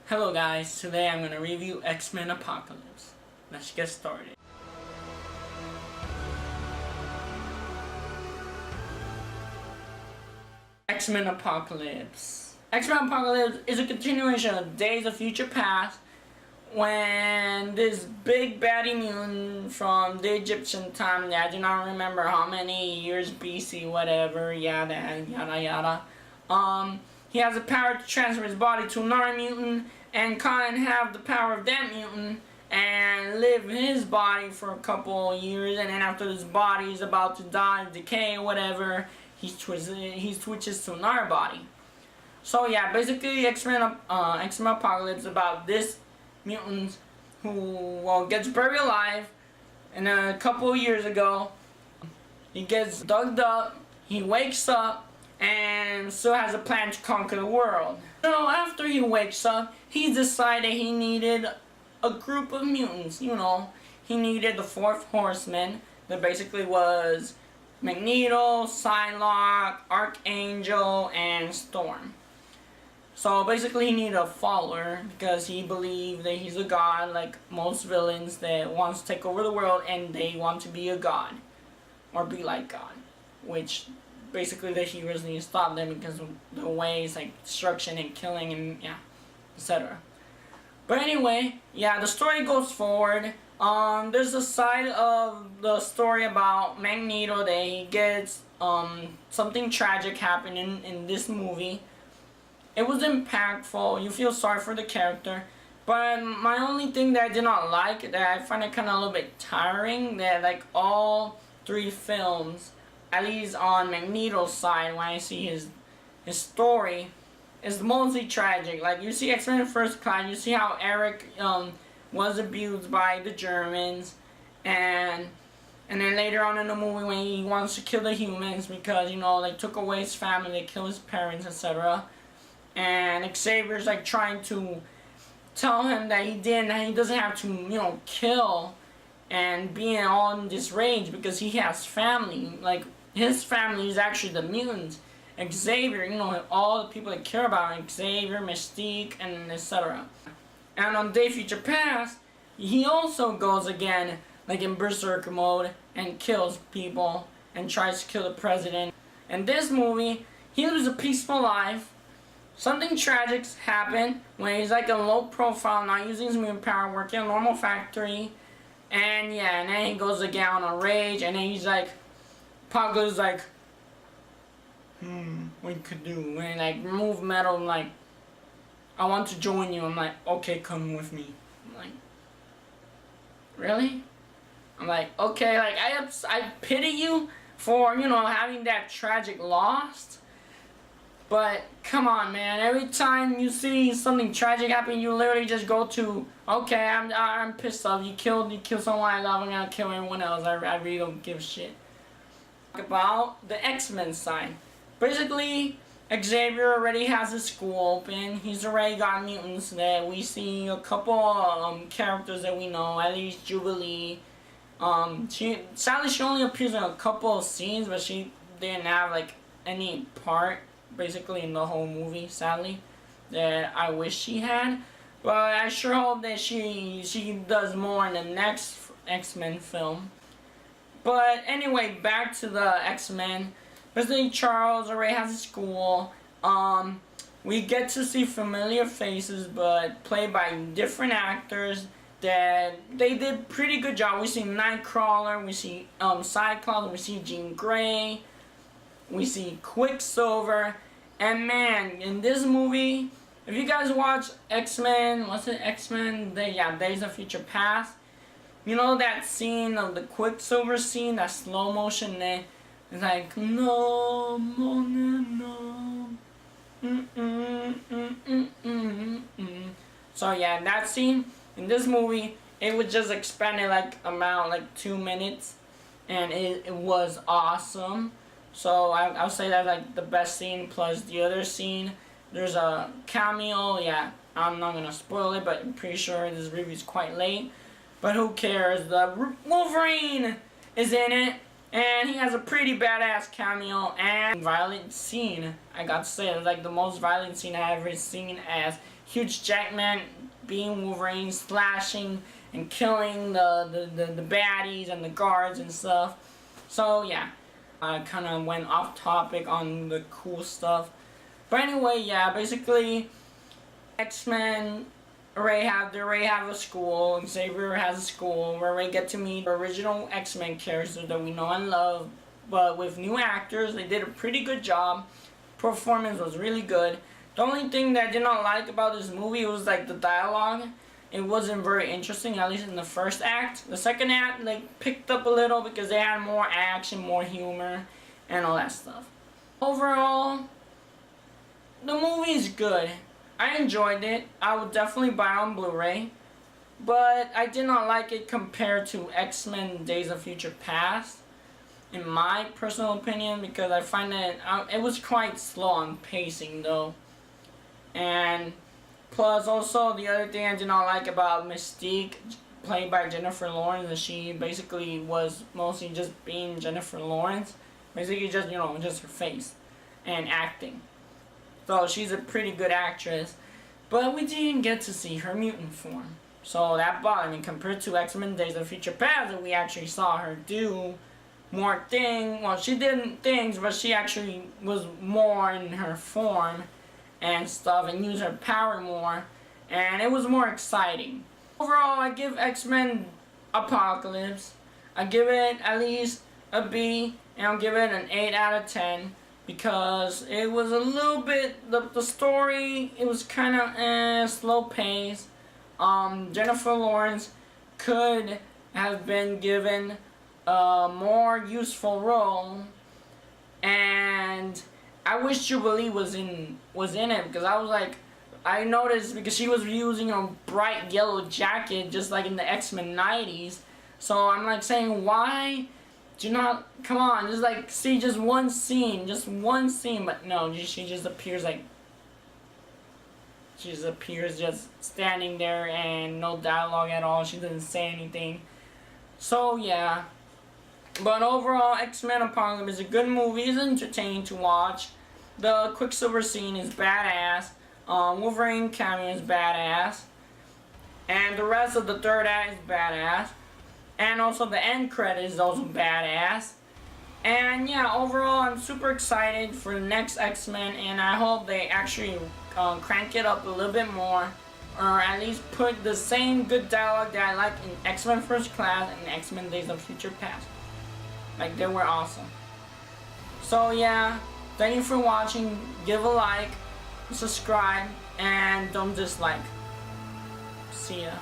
Hello guys, today I'm going to review Men Apocalypse. Let's get started. Men Apocalypse. Men Apocalypse is a continuation of Days of Future Past, when this big baddie mutant from the Egyptian time, I do not remember how many years BC, whatever, yada yada yada, he has the power to transfer his body to another mutant and kind of have the power of that mutant and live in his body for a couple years, and then after his body is about to die, decay, whatever, he switches to another body. So yeah, basically X-Men Apocalypse about this mutant who gets buried alive, and a couple of years ago he gets dug up, he wakes up, and still has a plan to conquer the world. So after he wakes up, he decided he needed a group of mutants, he needed the fourth horseman that basically was Magneto, Psylocke, Archangel, and Storm. So basically he needed a follower because he believed that he's a god, like most villains that wants to take over the world and they want to be a god or be like God, which basically the heroes need to stop them because of the ways like destruction and killing and etc. But anyway, the story goes forward. There's a side of the story about Magneto that he gets something tragic happening in this movie. It was impactful. You feel sorry for the character. But my only thing that I did not like, that I find it kind of a little bit tiring, that like all three films, at least on Magneto's side, when I see his story, is mostly tragic. Like you see X-Men First Class, you see how Eric was abused by the Germans, and then later on in the movie when he wants to kill the humans because they took away his family, they killed his parents, etc. And Xavier's like trying to tell him that he doesn't have to, kill and be all in this rage because he has family. Like, his family is actually the mutants. Xavier, all the people that care about him, Xavier, Mystique, and etc. And on Day Future Past, he also goes again, like in Berserker mode, and kills people and tries to kill the president. In this movie, he lives a peaceful life. Something tragic happened when he's like a low profile, not using his mutant power, working in a normal factory, and then he goes again on a rage, and then he's like, Apocalypse like, what you could do, and like remove metal, and like, I want to join you. I'm like, okay, come with me. I'm like, really? I'm like, okay, like I pity you for having that tragic loss. But come on, man! Every time you see something tragic happen, you literally just go to, okay, I'm pissed off. You killed someone I love. I'm gonna kill everyone else. I really don't give a shit. Talk about the X-Men side. Basically, Xavier already has his school open. He's already got mutants that we see a couple characters that we know. At least Jubilee. Sadly she only appears in a couple of scenes, but she didn't have like any part basically in the whole movie, sadly, that I wish she had. But I sure hope that she does more in the next X-Men film. But anyway, back to the X-Men. Basically, Charles already has a school. We get to see familiar faces, but played by different actors that they did pretty good job. We see Nightcrawler, we see Cyclops, we see Jean Grey, we see Quicksilver, and man, in this movie, if you guys watch X-Men, Days of Future Past, that scene of the Quicksilver scene, that slow motion there, it's like, no, So yeah, that scene, in this movie, it was just expanded like around like 2 minutes, and it was awesome. So I'll say that's like the best scene, plus the other scene. There's a cameo, I'm not gonna spoil it, but I'm pretty sure this review is quite late. But who cares? The Wolverine is in it, and he has a pretty badass cameo and violent scene. I got to say, it's like the most violent scene I ever seen, as huge Jackman being Wolverine, slashing and killing the baddies and the guards and stuff. So yeah, I kind of went off topic on the cool stuff. But anyway, yeah, basically X-Men already have a school. Xavier has a school where we get to meet the original X-Men characters that we know and love, but with new actors. They did a pretty good job. Performance was really good. The only thing that I did not like about this movie was like the dialogue. It wasn't very interesting, at least in the first act. The second act like picked up a little because they had more action, more humor, and all that stuff. Overall, the movie is good. I enjoyed it. I would definitely buy it on Blu-ray. But I did not like it compared to X-Men Days of Future Past, in my personal opinion, because I find that it was quite slow on pacing though. And plus also the other thing I did not like about Mystique, played by Jennifer Lawrence, is she basically was mostly just being Jennifer Lawrence. Basically just, you know, just her face and acting. So she's a pretty good actress, but we didn't get to see her mutant form. So that bothered me compared to X-Men Days of Future Past, that we actually saw her do more things. Well, she did things, but she actually was more in her form and stuff and used her power more, and it was more exciting. Overall, I give X-Men Apocalypse, I give it at least a B, and I'll give it an 8 out of 10. Because it was a little bit, the story, it was kind of slow pace. Jennifer Lawrence could have been given a more useful role, and I wish Jubilee was in it, because I was like, I noticed because she was using a bright yellow jacket just like in the X-Men 90s. So I'm like saying, why? Do not, come on, just like, see just one scene, but no, she just appears like, she just appears just standing there and no dialogue at all. She doesn't say anything. So yeah, but overall, X-Men Apocalypse is a good movie. It's entertaining to watch. The Quicksilver scene is badass. Wolverine cameo is badass, and the rest of the third act is badass. And also the end credit is also badass. And yeah, overall I'm super excited for the next X-Men, and I hope they actually crank it up a little bit more, or at least put the same good dialogue that I like in X-Men First Class and X-Men Days of Future Past. Like, they were awesome. So yeah, thank you for watching. Give a like, subscribe, and don't dislike. See ya.